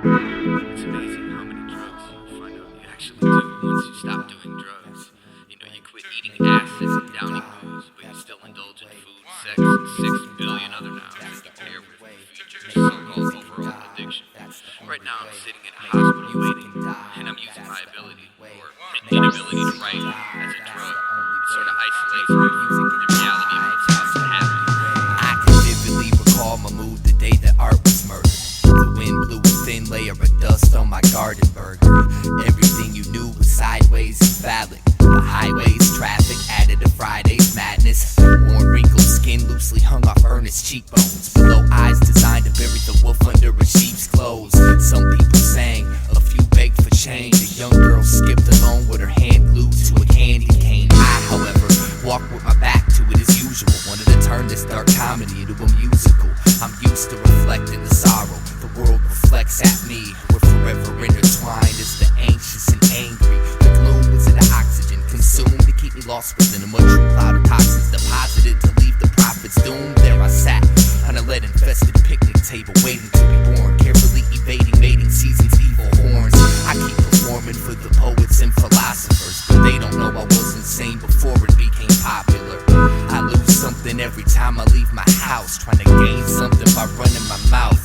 It's amazing how many drugs you find out you actually do once you stop doing drugs. You know, you quit eating acids and downing booze, but you still indulge in food, sex, and 6 billion other nouns that compare with the features so-called overall addiction. Right now I'm sitting in a hospital waiting, and I'm using my ability, or inability to write as a drug. It sort of isolates me from the reality of what's about to happen. I can vividly recall my mood the day that art was murdered. The wind blew a thin layer of dust on my garden burger. Everything you knew was sideways and phallic. The highways, traffic added to Friday's madness. Worn, wrinkled skin loosely hung off earnest cheekbones. Below eyes designed to bury the wolf under a sheep's clothes. Some people sang, a few begged for change. A young girl skipped along with her hand glued to a candy cane. I, however, walked with my back to it as usual. Wanted to turn this dark comedy into a musical. I'm used to reflecting the sorrow. The world reflects at me. We're forever intertwined as the anxious and angry. The gloom was in the oxygen consumed to keep me lost within a mushroom cloud of toxins deposited to leave the prophets doomed. There I sat on a lead-infested picnic table waiting to be born, carefully evading mating season's evil horns. I keep performing for the poets and philosophers, but they don't know I was insane before it became popular. I lose something every time I leave my house, trying to gain something by running my mouth.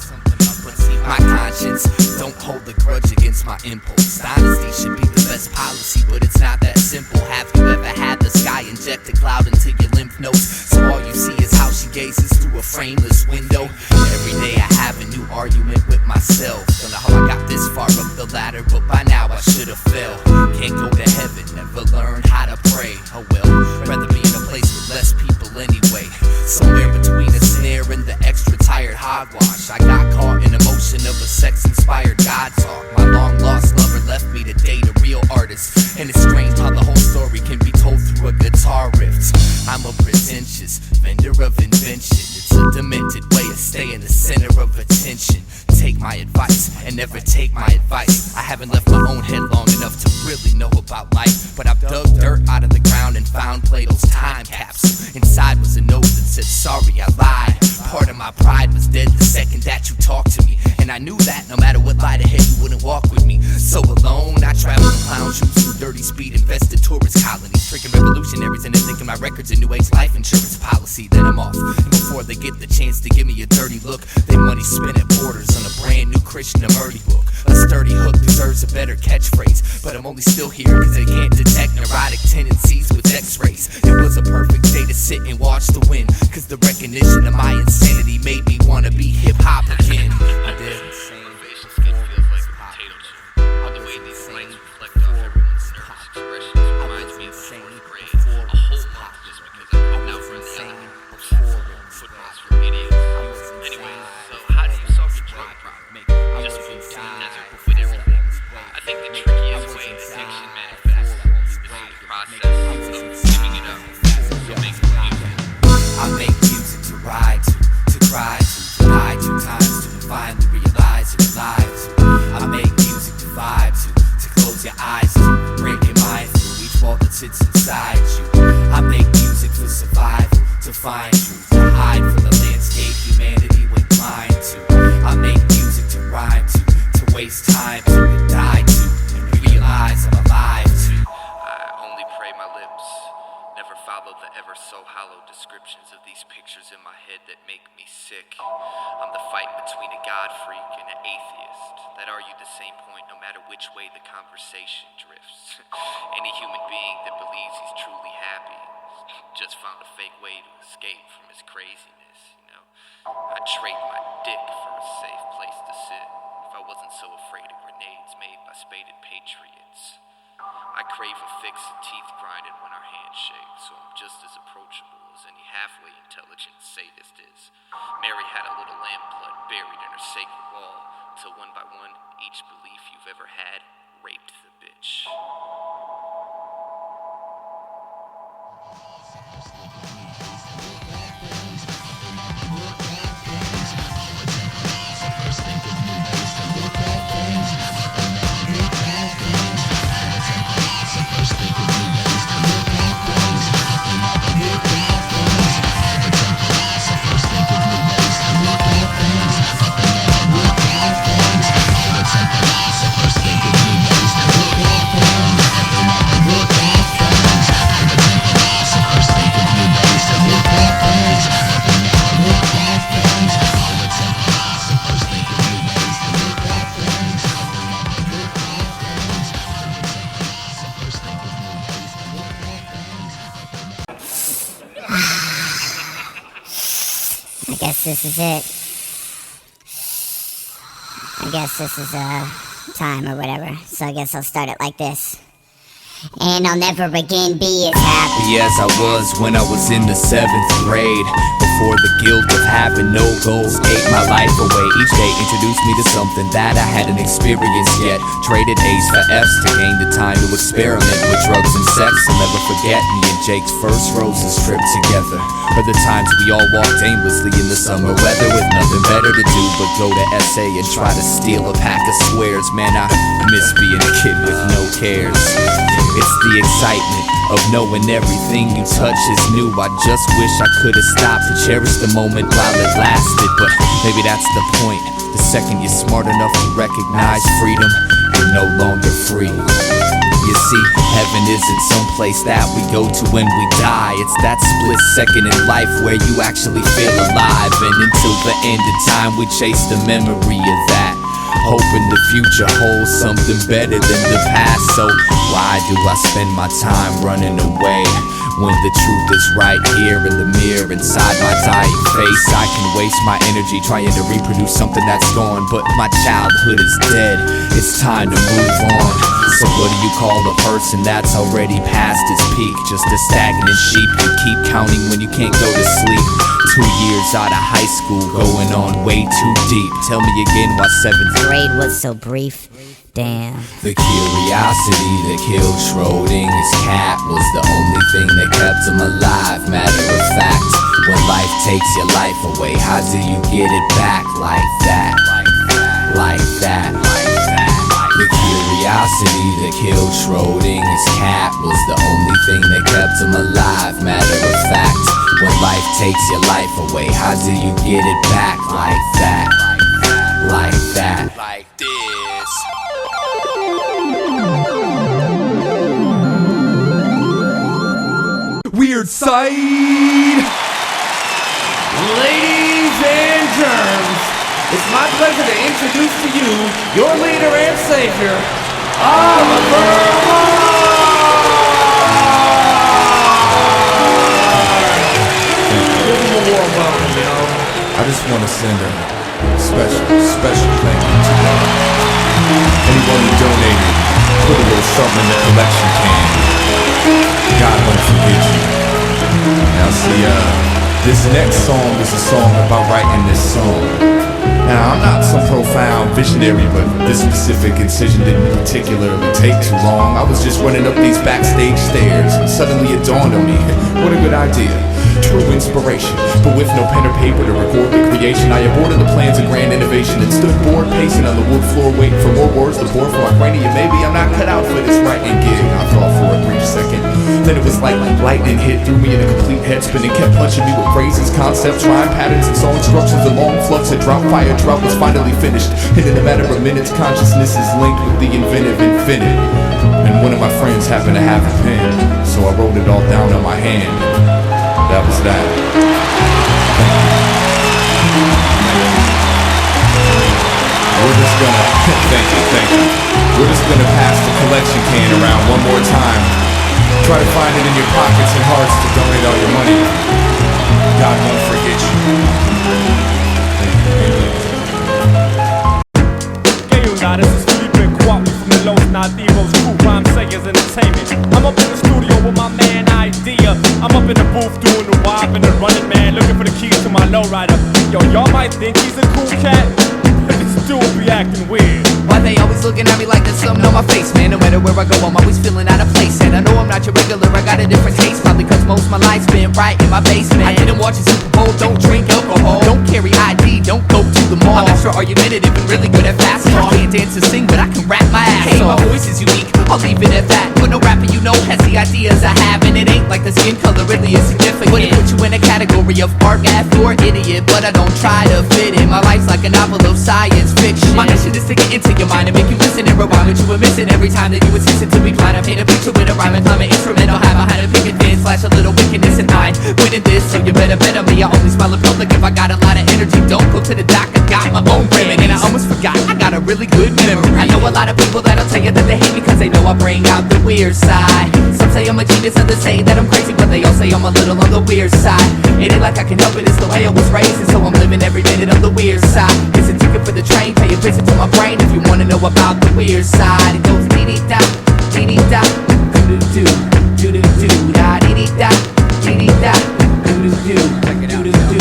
My conscience don't hold a grudge against my impulse. Honesty should be the best policy, but it's not that simple. Have you ever had the sky inject a cloud into your lymph nodes, so all you see is how she gazes through a frameless window? Every day I have a new argument with myself. Don't know how I got this far up the ladder, but by now I should have fell. Can't go to heaven, never learn how to pray. Oh well, rather be in a place with less people anyway. Somewhere between a snare and the extra tired hogwash, I got caught in emotion of a sex-inspired God talk. My long-lost lover left me to date a real artist, and it's strange how the whole story can be told through a guitar riff. I'm a pretentious vendor of invention. It's a demented way of staying the center of attention. Take my advice and never take my advice. I haven't left my own head long enough to really know about life, but I've dug dirt out of the ground and found Plato's time capsule. Inside was a note that said, sorry, I lied. Part of my pride was dead the second that you talked to me, and I knew that no matter what lied ahead you wouldn't walk with me. So alone I traveled in clown shoes through dirty speed infested tourist colonies, tricking revolutionaries into thinking my record's a new age life insurance policy. Then I'm off, and before they get the chance to give me a dirty look, they money spent at Borders on a brand new Krishnamurti book. A sturdy hook deserves a better catchphrase, but I'm only still here cause they can't detect neurotic tendencies with x-rays. It was a perfect day to sit and watch the wind, cause the recognition of my insanity made me wanna be hip-hop again. I did. Motivation skin feels like a potato chip. All the way these lights reflect off everyone's nervous expressions reminds me of the fourth grade. A whole month just because I couldn't outrun the element. Football's for idiots. Anyways, so how do you solve your drug problem? Just move to the desert with everything. I think the trickiest way addiction manifests is through the process of giving it up. So make music. I make music to ride to cry to die 2 times to finally realize you're alive to. I make music to vibe to close your eyes to, break your mind through each wall that sits inside you. I make music for survival, to find truth, to hide from the landscape humanity went blind to. I make music to rhyme to waste time to die to, and realize I'm alive to. I only pray my lips never follow the ever so hollow descriptions of these pictures in my head that make me sick. I'm the fight between a god freak and an atheist that argue the same point no matter which way the conversation drifts. Any human being that believes he's truly happy just found a fake way to escape from his craziness, you know. I'd trade my dick for a safe place to sit if I wasn't so afraid of grenades made by spaded patriots. I crave a fix and teeth grinding when our hands shake, so I'm just as approachable as any halfway intelligent sadist is. Mary had a little lamb blood buried in her sacred wall, till one by one, each belief you've ever had raped the bitch. Time this is it. I guess this is time or whatever. So I guess I'll start it like this. And I'll never again be as happy as I was when I was in the 7th grade. Before the guilt of having no goals ate my life away. Each day introduced me to something that I hadn't experienced yet. Traded A's for F's to gain the time to experiment with drugs and sex. I'll never forget me and Jake's first roses trip together. Or the times we all walked aimlessly in the summer weather with nothing better to do but go to SA and try to steal a pack of squares. Man, I miss being a kid with no cares. It's the excitement of knowing everything you touch is new. I just wish I could've stopped to cherish the moment while it lasted. But maybe that's the point. The second you're smart enough to recognize freedom, you're no longer free. You see, heaven isn't some place that we go to when we die. It's that split second in life where you actually feel alive. And until the end of time we chase the memory of that, hoping the future holds something better than the past. So why do I spend my time running away when the truth is right here in the mirror inside my dying face? I can waste my energy trying to reproduce something that's gone, but my childhood is dead. It's time to move on. So what do you call a person that's already past his peak? Just a stagnant sheep you keep counting when you can't go to sleep. 2 years out of high school, going on way too deep. Tell me again why 7th grade was so brief. Damn. The curiosity that killed Schrodinger's cat was the only thing that kept him alive. Matter of fact, when life takes your life away, how do you get it back like that? Like that. The curiosity that killed Schrodinger's cat was the only thing that kept him alive. Matter of fact, when life takes your life away, how do you get it back like that? Like that. Like this. Weird Side. Ladies and germs, it's my pleasure to introduce to you your leader and savior, Oliver. I just want to send a special thank you to anyone who donated, put a little something in the collection can. God won't forget you. Now see, this next song is a song about writing this song. Now I'm not some profound visionary, but this specific incision didn't particularly take too long. I was just running up these backstage stairs and suddenly it dawned on me, what a good idea. True inspiration, but with no pen or paper to record the creation. I aborted the plans of grand innovation and stood bored pacing on the wood floor waiting for more words to pour for my cranium. Maybe I'm not cut out for this writing gig, I thought for a brief second. Then it was like lightning hit through me in a complete head spin and kept punching me with phrases, concepts, rhyme patterns, and song structures. The long flux of drop fire drought was finally finished, and in a matter of minutes consciousness is linked with the inventive infinite. And one of my friends happened to have a pen, so I wrote it all down on my hand. That was that. We're just gonna, thank you. We're just gonna pass the collection can around one more time. Try to find it in your pockets and hearts to donate all your money. God won't forget you. This is Felipe Kwame from the Los Nativos Crew, Rhyme Sayers Entertainment. I'm up in the studio with my man Eyedea. I'm up in the booth doing the wild and the running man, looking for the keys to my lowrider. Yo, y'all might think he's a cool cat, but this dude be acting weird. Why they always looking at me like there's something on my face, man? No matter where I go, I'm always feeling out of place. And I know I'm not your regular, I got a different taste. Probably cause most of my life's been right in my basement. I didn't watch a Super Bowl, don't drink alcohol, don't carry ID, don't go to the mall. I'm extra argumentative and really good at basketball. Can't dance or sing, but I can rap my ass off. My voice is unique, I'll leave it at that. But no rapper you know has the ideas I have, and it ain't like the skin color really is significant. Wouldn't put you in a category of art, math, or idiot, but I don't try to fit in. My life's like a novel of science fiction. My mission is to get into your mind and make you listen and rewind what you were missing every time that you insisted to be blind. I paint a picture with a rhyme and climb an instrumental, have behind a picket fence, flash a little wickedness in mind. Winning this, so you better bet on me. I only smile in public if I got a lot of energy. Don't go to the doc, I got my own remedy. And I almost forgot, I got got a really good memory. I know a lot of people that'll tell you that they hate me cause they know I bring out the weird side. Some say I'm a genius, others say that I'm crazy, but they all say I'm a little on the weird side. It ain't like I can help it, it's the way I was raised, and so I'm living every minute on the weird side. It's a ticket for the train, pay a visit to my brain if you wanna know about the weird side. It goes dee-dee-da, dee-dee-da, doo-doo-doo, doo-doo-doo, da dee-dee-da, dee-dee-da, doo-doo-doo, doo-doo-doo.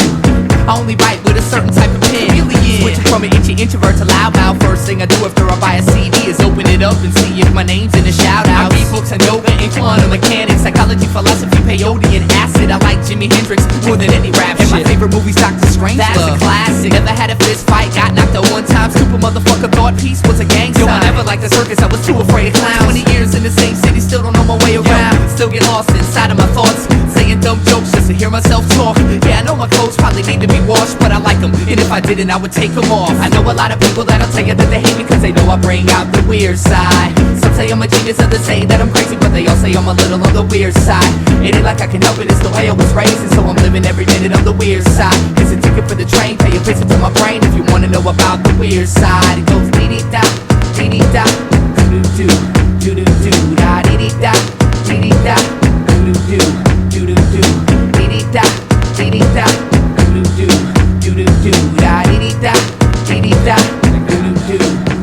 I only write with a certain type of pen. Switching from an itchy introvert to loudmouth. First thing I do after I buy a CD is open it up and see if my name's in the shout-out. I read books on yoga and quantum mechanics, psychology, philosophy, peyote, and acid. I like Jimi Hendrix more than any rap shit. And my favorite movie's Dr. Strangelove. That's a classic. Never had a fist fight, got knocked out one time. Stupid motherfucker thought peace was a gang sign. Yo, I never liked the circus, I was too afraid of clowns. 20 years in the same city, still don't know my way around. Still get lost inside of my thoughts, saying dumb jokes just to hear myself talk. Yeah, I know my clothes probably need to be washed, but I like them, and if I didn't, I would take them off. I know a lot of people that'll tell you that they hate me cause they know I bring out the weird side. Some say I'm a genius, others say that I'm crazy, but they all say I'm a little on the weird side. It ain't like I can help it, it's the way I was raised, and so I'm living every minute on the weird side. It's a ticket for the train, pay a visit to my brain if you wanna know about the weird side. It goes dee-dee-da, dee-dee-da, doo-doo-doo, doo-doo-doo, da dee-dee-da, dee-dee-da, doo-doo-doo, doo-doo-doo, dee-dee-da, dee-dee-da, doo-doo-doo, doo-doo-doo, da dee-dee-da, dee-dee-da, doo-doo-doo,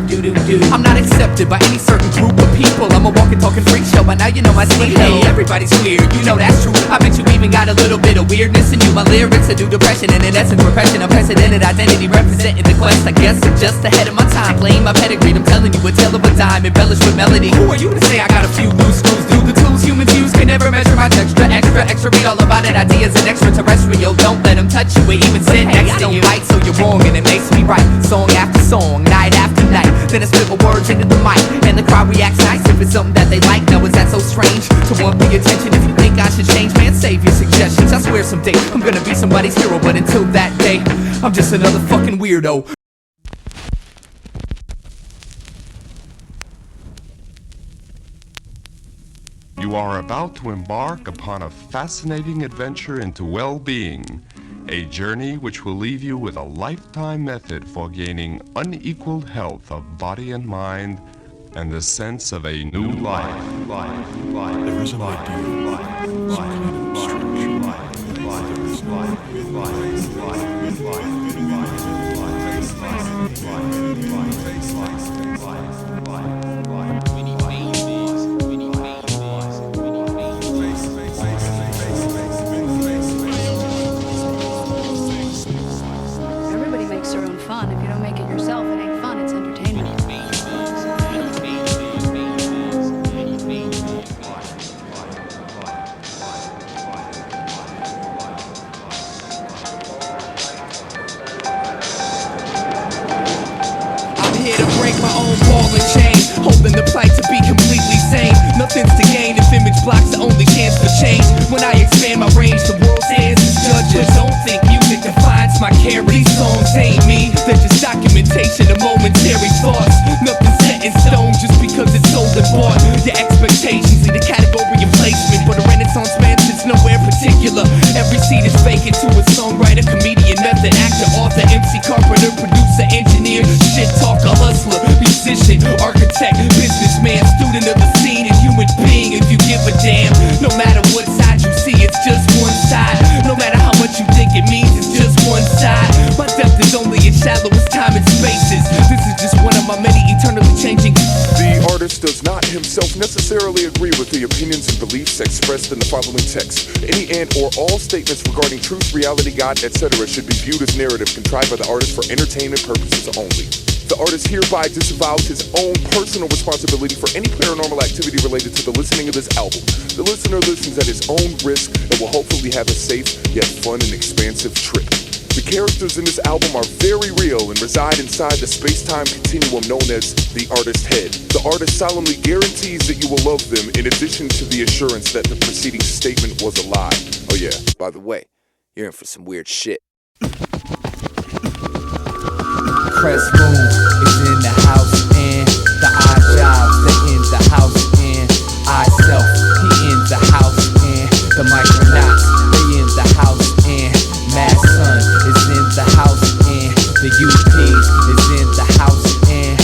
doo-doo-doo. I'm not accepted by any certain group of people. I'm a walking, talking freak show, but now you know my speed. Hey, everybody's weird, you know that's true. I bet you even got a little bit of weirdness in you. My lyrics are due depression, and in essence repression. Unprecedented identity representing the quest. I guess I'm just ahead of my time, playing my pedigree. I'm telling you a tale of a dime, embellished with melody. Who are you to say I got a few loose screws? Do the tools humans use can never measure my texture. Extra, read all about it. Ideas and extraterrestrial. Don't let them touch you or even sit next to you. Right, so you're wrong, and it makes me right. Song after song, night after night. Then I spit my words into the mic, and the crowd reacts nice if it's something that they like. Now is that so strange to want the attention? If you think I should change, man, save your suggestions. I swear someday I'm gonna be somebody's hero, but until that day, I'm just another fucking weirdo. You are about to embark upon a fascinating adventure into well-being, a journey which will leave you with a lifetime method for gaining unequaled health of body and mind and the sense of a new life. There is an ideal, some kind of structure. There is life. Everybody makes their own fun. If you don't make it yourself, it ain't fun, it's entertainment. Here to break my own ball and chain, holding the plight to be completely sane. Nothing's to gain if image blocks the only chance for change. When I expand my range, the world stands as judges. Don't think music defines my care. These songs ain't me, they're just documentation of momentary thoughts. Nothing's set in stone just because it's sold and bought. Your expectations lead a category of placement, but a renaissance man sits nowhere particular. Every seat is vacant to a songwriter, comedian, method actor, author, MC, carpenter, producer, engineer, shit talker, hustler, musician, architect, businessman, student of the scene, and human being. If you give a damn, no matter what side you see, it's just one side. No matter how much you think it means, it's just one side. My depth is only as shallow as time and spaces. This is just one of my many eternally changing. The artist does not himself necessarily agree with the opinions and beliefs expressed in the following text. Any and or all statements regarding truth, reality, God, etc. should be viewed as narrative contrived by the artist for entertainment purposes only. The artist hereby disavows his own personal responsibility for any paranormal activity related to the listening of this album. The listener listens at his own risk and will hopefully have a safe, yet fun and expansive trip. The characters in this album are very real and reside inside the space-time continuum known as the artist's head. The artist solemnly guarantees that you will love them in addition to the assurance that the preceding statement was a lie. Oh yeah, by the way, you're in for some weird shit. Press Moon is in the house and the eye jobs, they in the house and I self, he in the house and the micronauts, they in the house and Mad Sun is in the house and the UPs is in the house and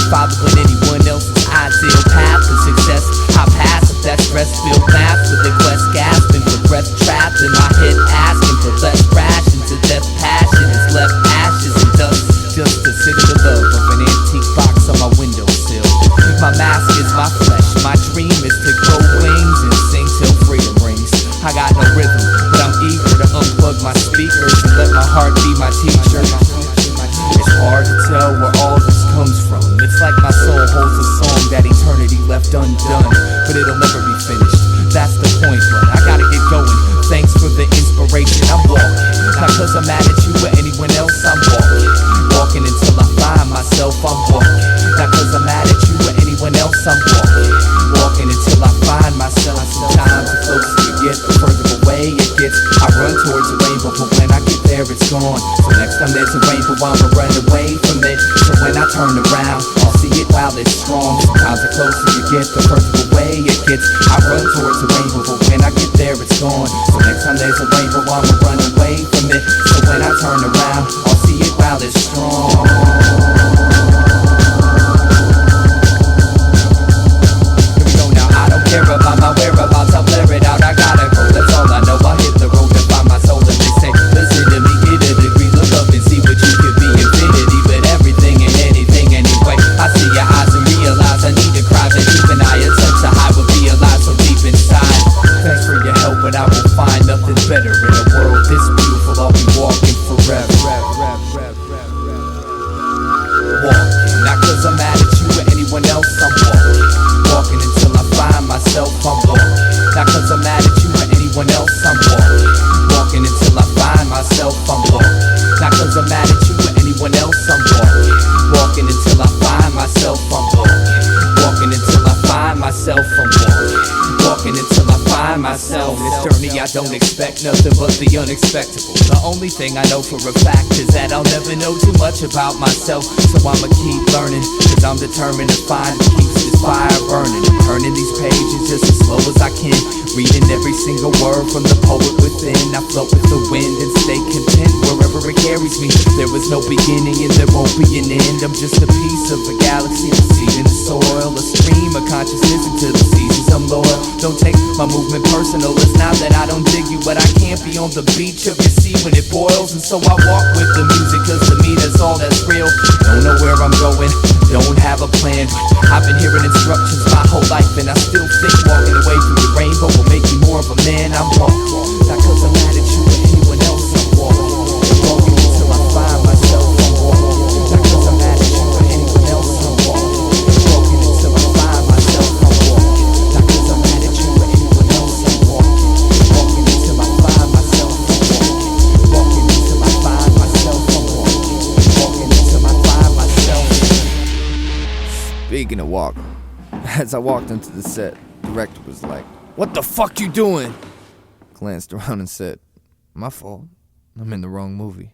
following anyone else's ideal path to success. I pass if that stress-filled math with the quest gasping for breath trapped in my head, asking for less rations to death. Passion is left ashes and dust, just to sit in the love of an antique box on my windowsill. My mask is my flesh, my dream is to grow wings and sing till freedom rings. I got no rhythm, but I'm eager to unplug my speakers and let my heart be my teacher. It's hard to tell where all this comes from. It's like my soul holds a song that eternity left undone, but it'll never be finished. That's the point, but I gotta get going. Thanks for the inspiration. I'm walking, not cause I'm mad at you or anyone else. I'm walking, walking until I find myself. I'm walking, not cause I'm mad at you or anyone else. I'm walking, walking until I find myself. Sometimes the closer you get, the further away it gets. I run towards a rainbow, but when I get there, it's gone. So next time there's a rainbow, I'ma run away from it. So when I turn around, I'll see it while it's strong. Sometimes the closer you get, the further away it gets. I run towards a rainbow, but when I get there, it's gone. So next time there's a rainbow, I'ma run away from it. So when I turn around, I'll see it while it's strong. Here we go now, I don't care about my whereabouts, I'll blur it out, I gotta go, that's all I know. I hit the road to find my soul and they say, listen to me, get a degree, look up and see what you could be. Infinity, but everything and anything anyway. I see your eyes and realize I need to cry, but even I attempt to hide what be alive so deep inside. Thanks for your help, but I will find nothing better in a world this beautiful. I'll be walking forever. Walking, not cause I'm mad at you or anyone else. I'm walking, walking until I find myself. I'm walking, not cause I'm mad at you or anyone else. I'm walking, walking until I find myself. I'm walking, not cause I'm mad at you or anyone else. I'm walking, walking until I find myself. I'm walking, walking until I find myself. I'm walking, walking until I find myself. This journey I don't expect nothing but the unexpected. The only thing I know for a fact is that I'll never know too much about myself. So I'ma keep learning, cause I'm determined to find what keeps this fire burning. I'm turning these pages just as slow as I can, reading every single word from the poet within. I float with the wind and stay content wherever it carries me. There was no beginning and there won't be an end. I'm just a piece of a galaxy, a seed in the soil, a stream of consciousness into the seasons I'm loyal. Don't take my movement personal, it's not that I don't dig you, but I can't be on the beach of your sea when it boils. And so I walk with the music, cause to me that's all that's real. Don't know where I'm going, don't have a plan. I've been hearing instructions my whole life, and I still think walking away from the rainbow will make me more of a man. I'm walking, not cause I'm mad at you or anyone else. I'm walking, walking until I find myself. I'm walking, not cause I'm mad at you or anyone else. I'm walking, walking until I find myself. I'm walking, not cause I'm mad at you or anyone else. I'm walking, walking until I find myself. I'm walking, walking until I find myself. I'm walking, walking until I find myself. Speaking of walk, as I walked into the set, the director was like, "What the fuck you doing?" Glanced around and said, "My fault. I'm in the wrong movie."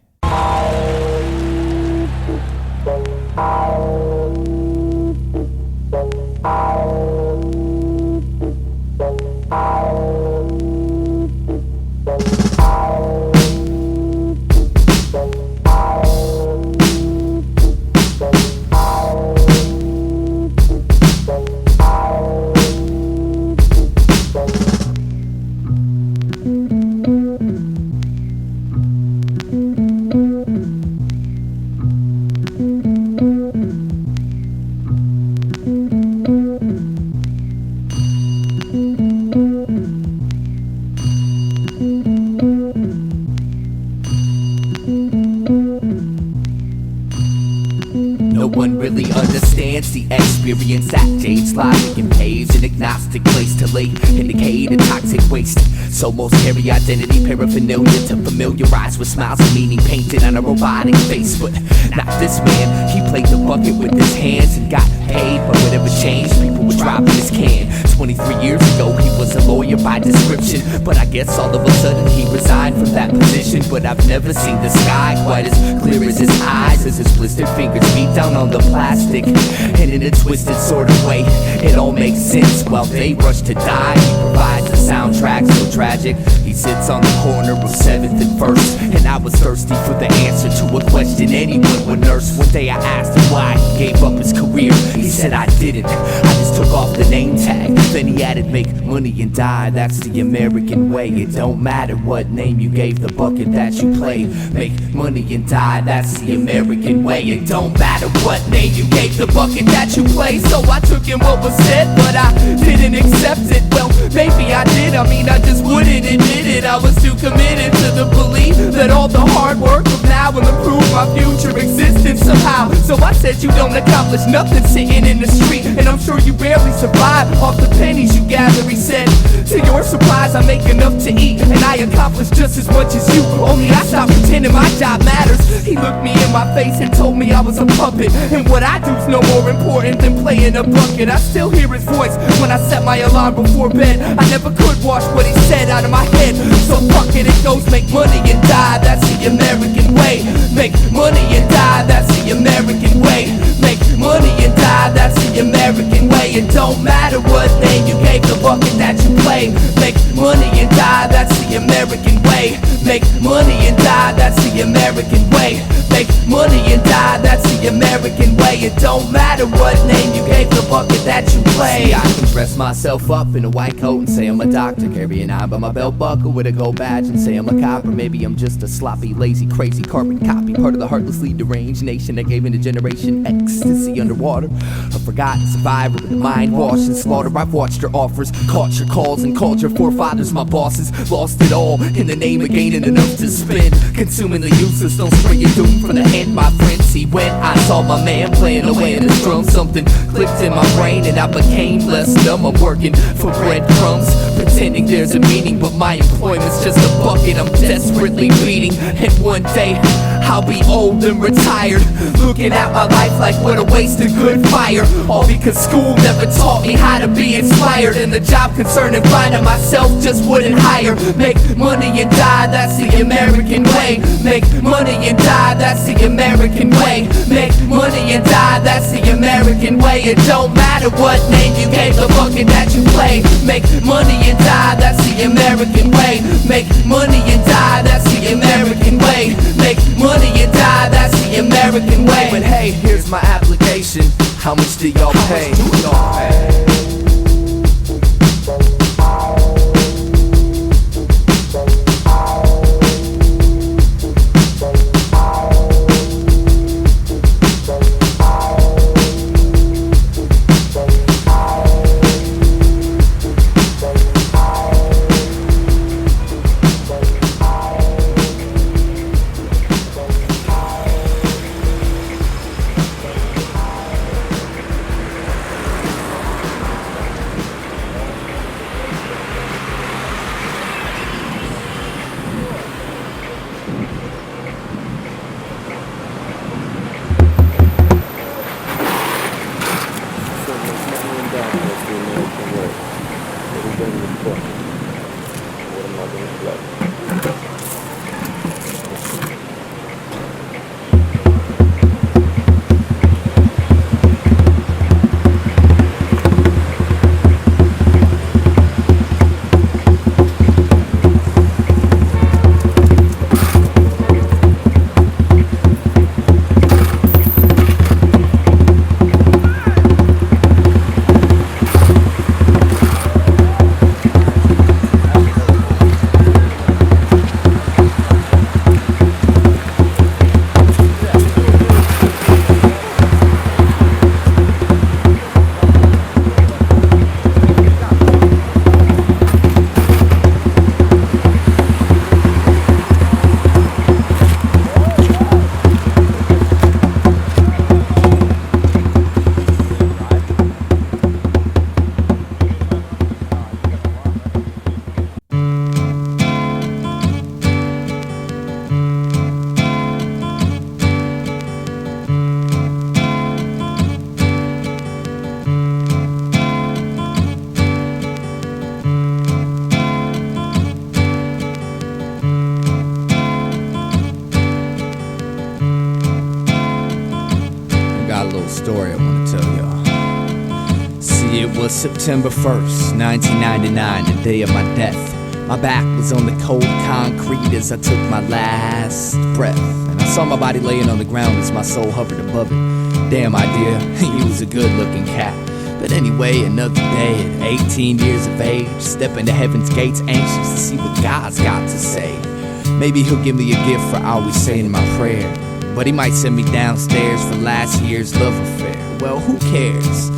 No one really understands the experience that Jade's logic and paves an agnostic place to lay, indicate a toxic waste. So most carry identity paraphernalia to familiarize with smiles and meaning painted on a robotic face. But not this man, he played the bucket with his hands and got paid. But whatever changed, people were dropping his can. 23 years ago, he was a lawyer by description, but I guess all of a sudden he resigned from that position. But I've never seen the sky quite as clear as his eyes, as his blistered fingers beat down on the plastic, and in a twisted sort of way. It all makes sense while they rush to die. He provides a soundtrack so tragic. He sits on the corner of 7th and 1st, and I was thirsty for the answer to a question anyone would nurse. One day I asked him why he gave up his career. He said I didn't, I just took off the name tag. Then he added, make money and die, that's the American way. It don't matter what name you gave the bucket that you play. Make money and die, that's the American way. It don't matter what name you gave the bucket that you play. So I took in what was said, but I didn't accept it. Well, maybe I did, I mean I just wouldn't admit it. I was too committed to the belief that all the hard work of now will improve my future existence somehow. So I said you don't accomplish nothing sitting in the street, and I'm sure you barely survive off the pennies you gather. He said, to your surprise I make enough to eat, and I accomplish just as much as you, only I stopped pretending my job matters. He looked me in my face and told me I was a puppet, and what I do's no more important than playing a bucket. I still hear his voice when I set my alarm before bed. I never could wash what he said out of my head, so fuck it, it goes make money and die, that's the American way. Make money and die, that's the American way. Make money and die, that's the American way. It don't matter what name you gave the bucket that you play. Make money and die, that's the American way. Make money and die, that's the American way. Make money and die, that's the American way. It don't matter what name you gave the bucket that you play. See, I can dress myself up in a white coat and say I'm a doctor, carry an eye by my belt buckle with a gold badge and say I'm a cop. Or maybe I'm just a sloppy, lazy, crazy carbon copy, part of the heartlessly deranged nation that gave into generation ecstasy underwater. A forgotten survivor with a mind washed and slaughter. I've watched your offers, caught your calls, and called your forefathers my bosses. Lost it all in the name of gaining enough to spend, consuming the useless, don't spray your doom from the hand, my friend. See, when I saw my man playing away in his drum, something clicked in my brain and I became less dumb. I'm working for breadcrumbs, pretending there's a meaning, but my employment's just a bucket I'm desperately beating. And one day I'll be old and retired, looking at my life like what a waste of good fire. All because school never taught me how to be inspired, and the job concern and finding myself just wouldn't hire. Make money and die, that's the American way. Make money and die, that's the American way. Make money and die, that's the American way. It don't matter what name you gave the bucket that you play. Make money and die, that's the American way. Make money and die, that's the American way. Make money and die, that's the American way. But hey, here's my application. How much do y'all pay? See, it was September 1st, 1999, the day of my death. My back was on the cold concrete as I took my last breath. And I saw my body laying on the ground as my soul hovered above it. Damn, Eyedea, he was a good-looking cat. But anyway, another day at 18 years of age, stepping to heaven's gates, anxious to see what God's got to say. Maybe he'll give me a gift for always saying my prayer, but he might send me downstairs for last year's love affair. Well, who cares?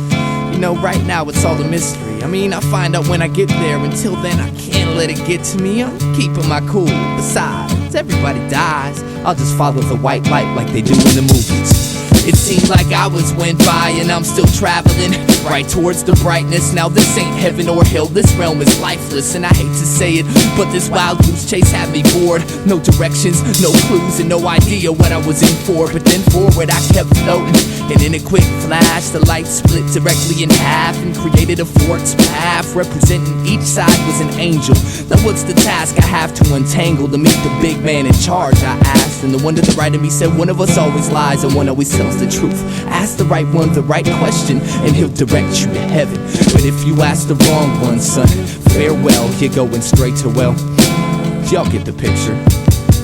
You know, right now it's all a mystery. I mean, I'll find out when I get there. Until then, I can't let it get to me. I'm keeping my cool. Besides, everybody dies. I'll just follow the white light like they do in the movies. It seemed like hours went by and I'm still traveling right towards the brightness. Now this ain't heaven or hell, this realm is lifeless. And I hate to say it, but this wild goose chase had me bored. No directions, no clues, and no idea what I was in for. But then forward I kept floating, and in a quick flash the light split directly in half and created a forked path. Representing each side was an angel. Now what's the task I have to untangle to meet the big man in charge, I asked. And the one to the right of me said, one of us always lies and one always tells the truth. Ask the right one the right question and he'll direct you to heaven. But if you ask the wrong one, son, farewell, you're going straight to well. Y'all get the picture.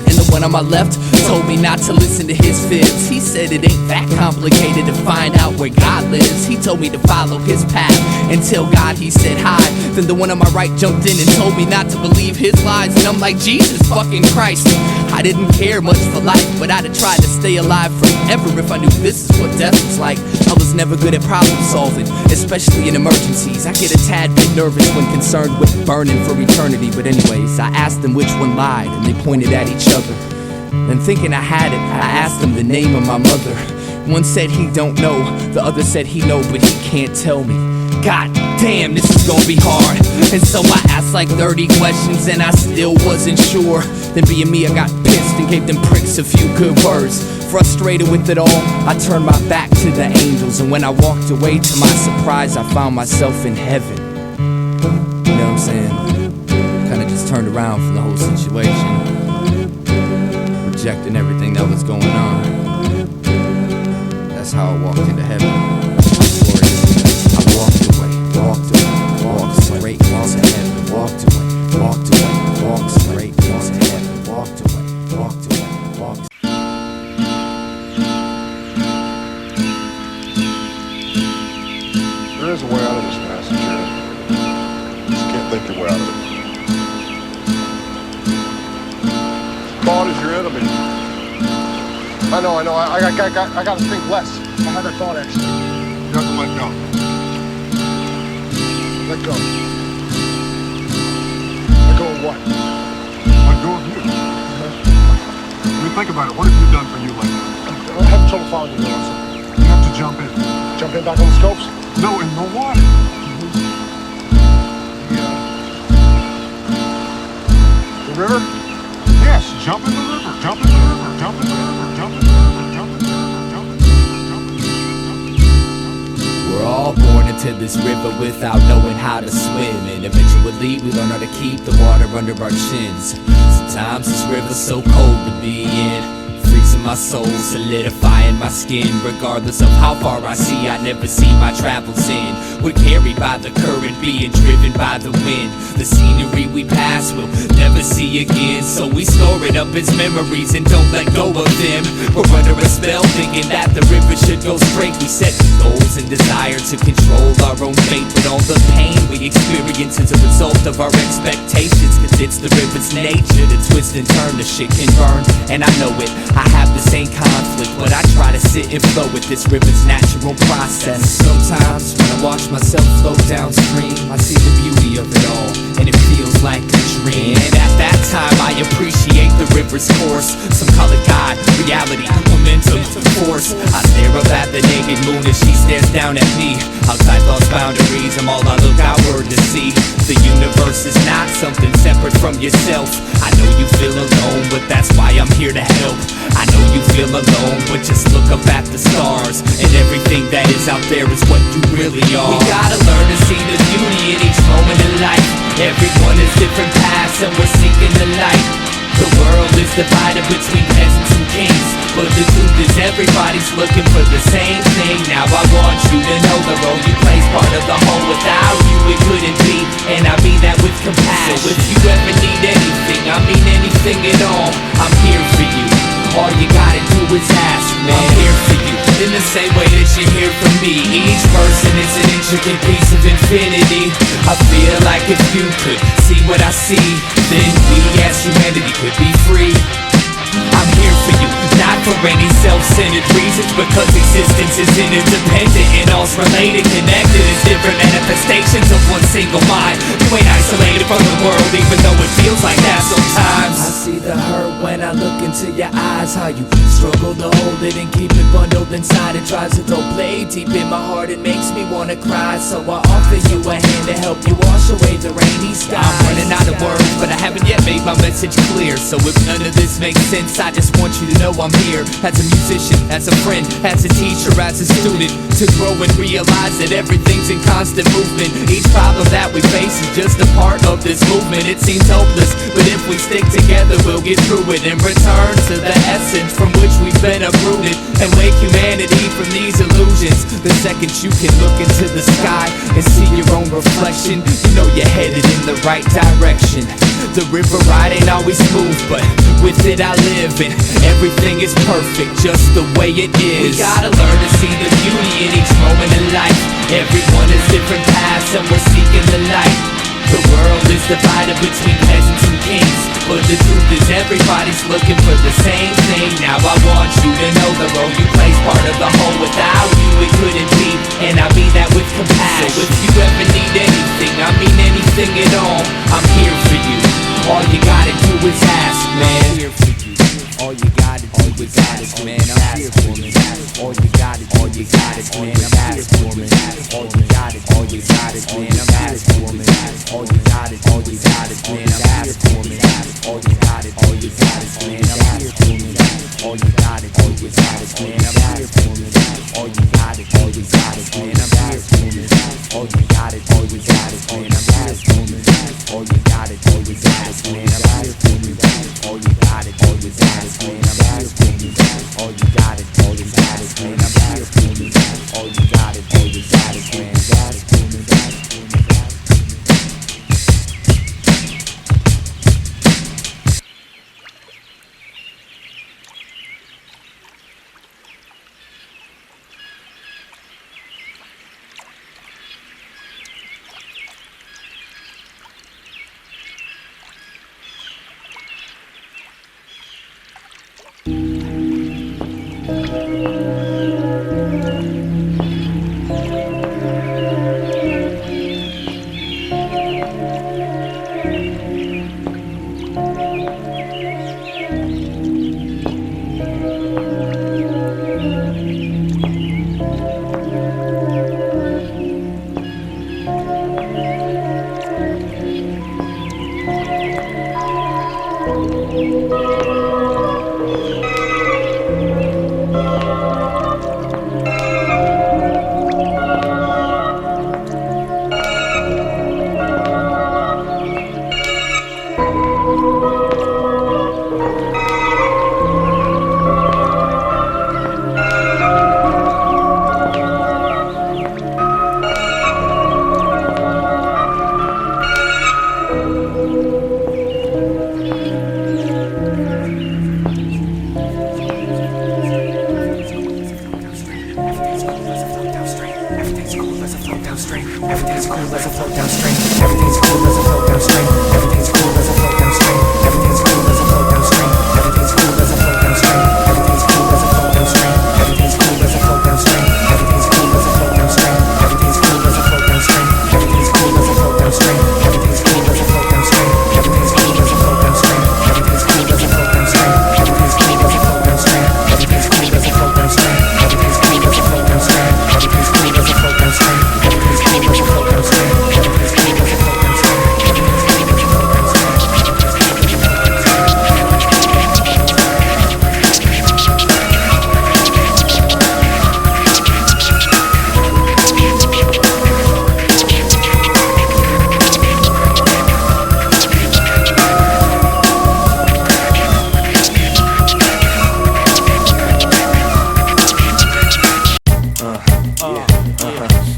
And the one on my left told me not to listen to his fibs. He said it ain't that complicated to find out where God lives. He told me to follow his path and tell God he said hi. Then the one on my right jumped in and told me not to believe his lies. And I'm like, Jesus fucking Christ. I didn't care much for life, but I'd have tried to stay alive forever if I knew this is what death was like. I was never good at problem solving, especially in emergencies. I get a tad bit nervous when concerned with burning for eternity. But anyways, I asked them which one lied, and they pointed at each other. And thinking I had it, I asked them the name of my mother. One said he don't know, the other said he know, but he can't tell me. God damn, this is gonna be hard. And so I asked like 30 questions and I still wasn't sure. Then being me, I got pissed and gave them pricks a few good words. Frustrated with it all, I turned my back to the angels. And when I walked away, to my surprise, I found myself in heaven. You know what I'm saying? Kinda just turned around from the whole situation, rejecting everything that was going on. That's how I walked into heaven. I walked straight into heaven, walked straight into heaven, walked away. There is a way out of this mess, Jared. You just can't think your way out of it. Thought is your enemy. I know. I gotta think less. I had that thought actually. You have to let go. Let go. Let go of what? Let go of you. I mean, think about it. What have you done for you lately? I'm having trouble following you, Lawson. You have to jump in. Jump in back on the scopes? No, in the water. The river? Yes, jump in the river. Jump in the river. Jump in the river. Jump in the river. Jump in the river. Jump in the river. We're all born into this river without knowing how to swim, and eventually we learn how to keep the water under our chins. Sometimes this river's so cold to be in, freezing my soul, solidifying my skin. Regardless of how far I see, I never see my travels in. We're carried by the current, being driven by the wind. The scenery we pass we'll never see again, so we store it up as memories and don't let go of them. We're under a spell thinking that the river should go straight. We set goals and desire to control our own fate, but all the pain we experience is a result of our expectations. Cause it's the river's nature to twist and turn, the shit can burn, and I know it. I have the same conflict, but I try to sit and flow with this river's natural process. Sometimes when I watch myself float downstream, I see the beauty of it all, and it feels like a dream. And at that time I appreciate the river's course. Some call it God, reality, momentum, force. I stare up at the naked moon as she stares down at me. Outside lost boundaries, I'm all I look outward to see. The universe is not something separate from yourself. I know you feel alone, but that's why I'm here to help. I know you feel alone, but just look up at the stars, and everything that is out there is what you really are. We gotta learn to see the beauty in each moment in life. Everyone has different paths and we're seeking the light. The world is divided between peasants and kings, but the truth is everybody's looking for the same thing. Now I want you to know the role you play's part of the whole you hear from me. Each person is an intricate piece of infinity. I feel like if you could see what I see, then we as humanity could be free. I'm here for you, not for any self-centered reasons, because existence is interdependent and all's related, connected as different manifestations of one single mind. You ain't isolated from the world, even though it feels like that sometimes. I see the hurt when I look into your eyes, how you struggle to hold it and keep it bundled inside. It drives a dull blade deep in my heart, it makes me wanna cry. So I offer you a hand to help you wash away the rainy skies. I'm running out of words, but I haven't yet made my message clear. So if none of this makes sense, I just want you to know I'm here. As a musician, as a friend, as a teacher, as a student, to grow and realize that everything's in constant movement. Each problem that we face is just a part of this movement. It seems hopeless, but if we stick together, we'll get through it and return to the essence from which we've been uprooted, and wake humanity from these illusions. The second you can look into the sky and see your own reflection, you know you're headed in the right direction. The river ride ain't always smooth, but with it I live, and everything is perfect just the way it is. We gotta learn to see the beauty in each moment in life. Everyone has different paths and we're seeking the light. The world is divided between peasants and kings, but the truth is everybody's looking for the same thing. Now I want you to know the role you play's part of the whole. Without you it couldn't be, and I mean that with compassion. So if you ever need anything, I mean anything at all, I'm here for you. All you gotta do is ask, man. I'm here for you. All you gotta do is ask, man. I'm here for you. All you gotta do is ask, man. I'm here for you. All you gotta do is ask, man. I'm here for you. All you gotta do is ask, man. I'm here for you. All you gotta do is ask, man. I'm here for you. All you gotta do is ask, man. I'm here for you. All you gotta do is ask, man. I'm here for you. All you gotta do is ask, man. I'm here for you. All you gotta do is ask, man. I'm here for you. All you gotta do is ask, man. I'm here for you. All you gotta do is ask, man. I'm here for you. All you gotta do is ask, man.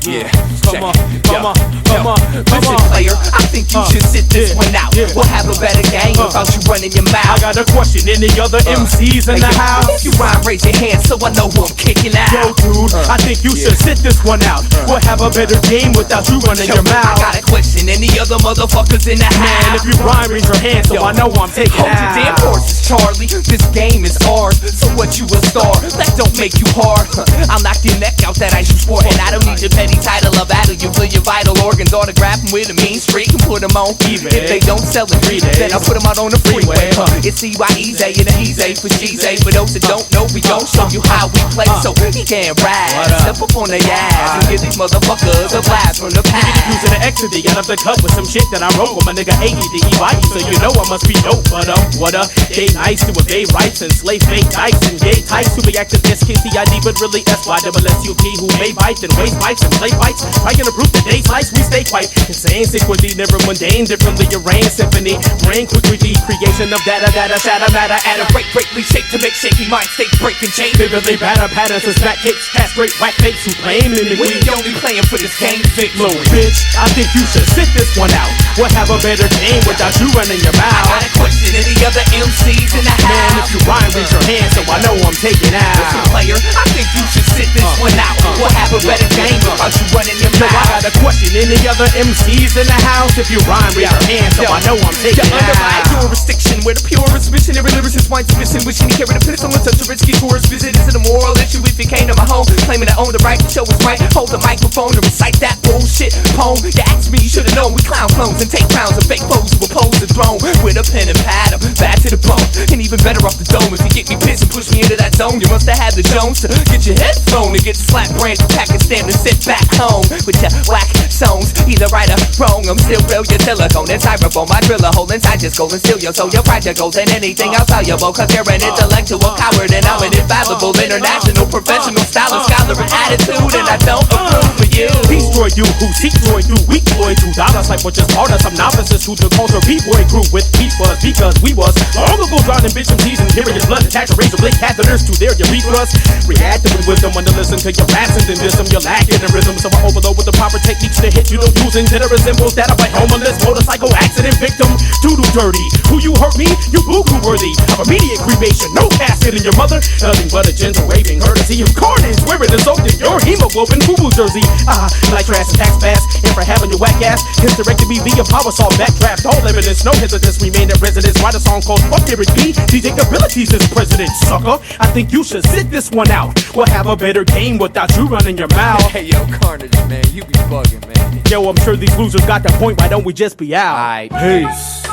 Yeah, Come on. Listen, player, I think you should sit this one out. We'll have a better game without you running your mouth. I got a question, any other MCs in the house? If you rhyme, raise your hand so I know who I'm kicking out. Yo, dude, I think you should sit this one out. We'll have a better game without you running your mouth. I got a question, any other motherfuckers in the house? Man, if you rhyme, raise your hand so I know who I'm taking Hold out. your damn horses, Charlie. This game is ours. So what, you a star? That don't make you hard. I'll knock your neck out, that ice you sport. And I don't need your petty title of battle. You feel your vital organs, autograph them with a mean streak and put them on eBay. If they don't sell in 3 days, then I'll put them out on the freeway. It's Eyedeamusic and the Easy for G's. For those that don't know, we gon' show you how we play. So he can't ride. Step up on the ass and give these motherfuckers a blast from the past. Using the ecstasy out of the cup with some shit that I wrote with my nigga Eyedea, so you know I must be dope. But what up? Gay nice to a gay rights and slave fake dice and gay types who be acting SKCID but really SYSSUP who may bite and waste bites and play bites. Trying to prove the day slice we stay quite insane, sequency, never mundane, differently arranged symphony, brain quickly the creation of data, shatter matter, add a break, greatly shake to make shaky minds stay breaking chains. Vividly batter patterns and smack kicks, castrate whack fakes who claim we only playing for this game, fake low bitch. I think you should sit this one out. We'll have a better game without you running your mouth. I got a question, any other MCs in the house? Man, if you rhyme, raise your hand so I know I'm taking out. Listen, player, I think you should sit this one out. We'll have a better game without you running your mouth. I got a question, any other MCs in the house? If you rhyme, raise your hand so I know I'm taking out. Under my jurisdiction, where the purest missionary lyricist winds up missing, wishing to carry the piss on such a risky tourist visit. Is it a moral issue if you came to my home, claiming to own the right to show us right? Hold the microphone to recite that bullshit poem. You asked me, you should've known we clown clones and take crowns and fake foes who oppose the throne. With a pen and pad, I'm bad to the bone, and even better off the dome. If you get me pissed and push me into that zone, you must have had the Jones to get your headphone and get slapped brand from Pakistan and sit back home with your whack songs. Either right or wrong, I'm still real. Your silicone and styrofoam, I drill a hole inside your skull and steal your soul. Your project goes and anything else valuable, cause you're an intellectual coward and I'm an infallible international professional stylist, scholar and attitude, and I don't approve of you. Destroy you who seek joy through weak boy $2 like what just part of some novices who took culture B-boy grew with peepers because we was long ago drowning bitch and teasing, hearing your blood attach razor blade catheters to their urethras. Reacting with wisdom when to listen to your raps and then diss them. You're lacking in rhythm, so I overload with the proper techniques to hit you. Don't using that resembles that of a homeless motorcycle accident victim. Doodle dirty, who you hurt me? You boo-hoo worthy of immediate cremation. No casket in your mother, nothing but a gentle waving courtesy of carnage wearing the soaked in your hemoglobin boo-boo jersey. Like trash and tax pass, and for having your whack ass hysterectomy via power saw backdraft. All evidence, no hesitance, remain at residence. Write a song called Fuck Eric B. DJ abilities is president, sucker. I think you should sit this one out. We'll have a better game without you running your mouth. Hey yo, Carnage, man, you be bugging, man. Yo, I'm sure these losers got the point. Why don't we just be out? Alright, peace.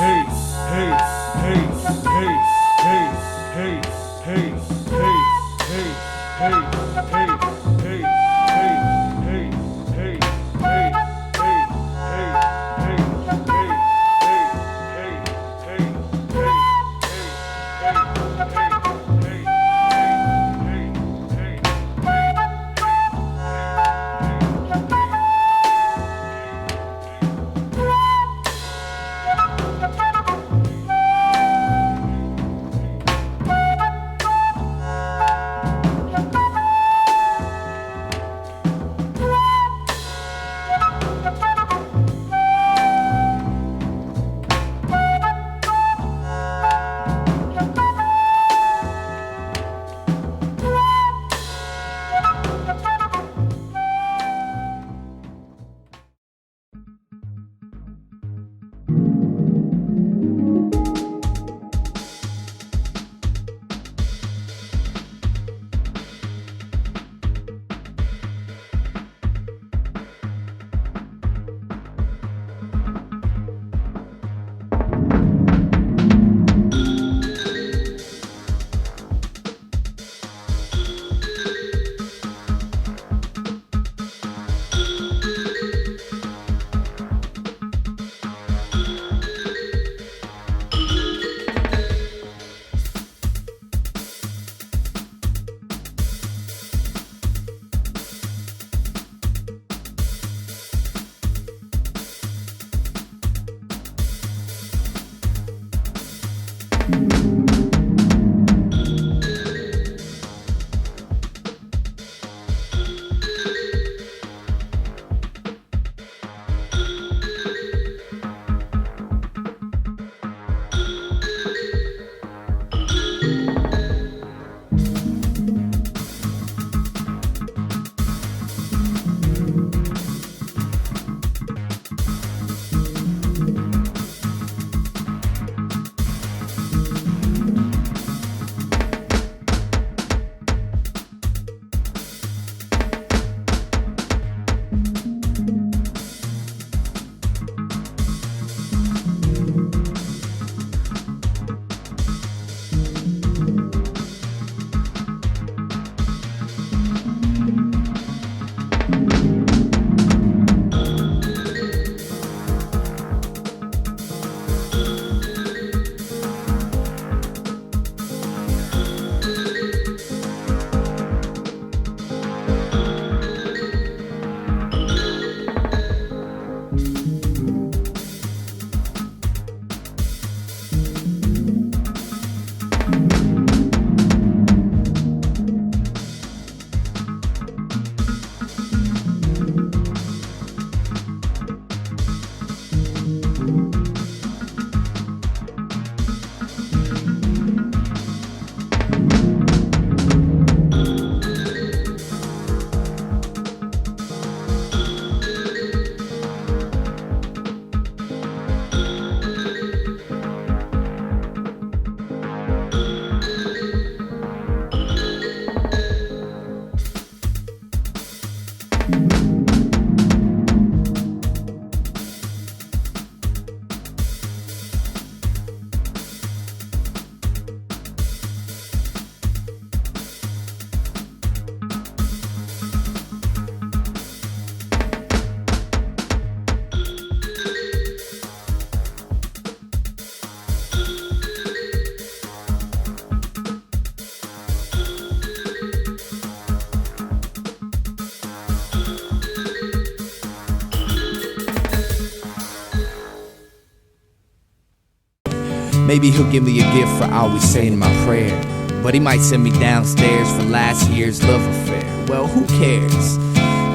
Maybe he'll give me a gift for always saying my prayer. But he might send me downstairs for last year's love affair. Well, who cares?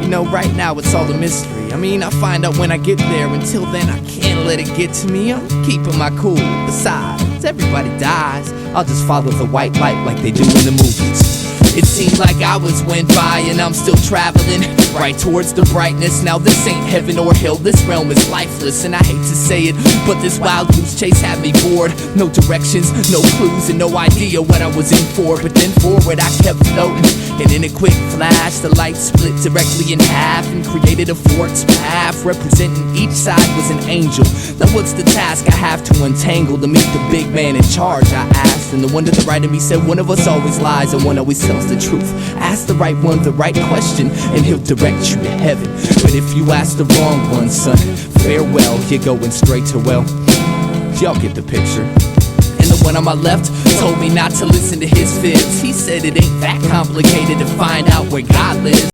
You know, right now it's all a mystery. I mean, I find out when I get there. Until then, I can't let it get to me. I'm keeping my cool. Besides, everybody dies. I'll just follow the white light like they do in the movies. It seems like hours went by and I'm still traveling right towards the brightness. Now this ain't heaven or hell, this realm is lifeless. And I hate to say it, but this wild goose chase had me bored. No directions, no clues, and no idea what I was in for. But then forward I kept floating, and in a quick flash the light split directly in half and created a forked path. Representing each side was an angel. Now what's the task I have to untangle to meet the big man in charge, I asked. And the one to the right of me said, one of us always lies and one always tells the truth. Ask the right one the right question and he'll direct you to heaven. But if you ask the wrong one, son, farewell, you're going straight to well. Y'all get the picture. And the one on my left told me not to listen to his fibs. He said it ain't that complicated to find out where God lives.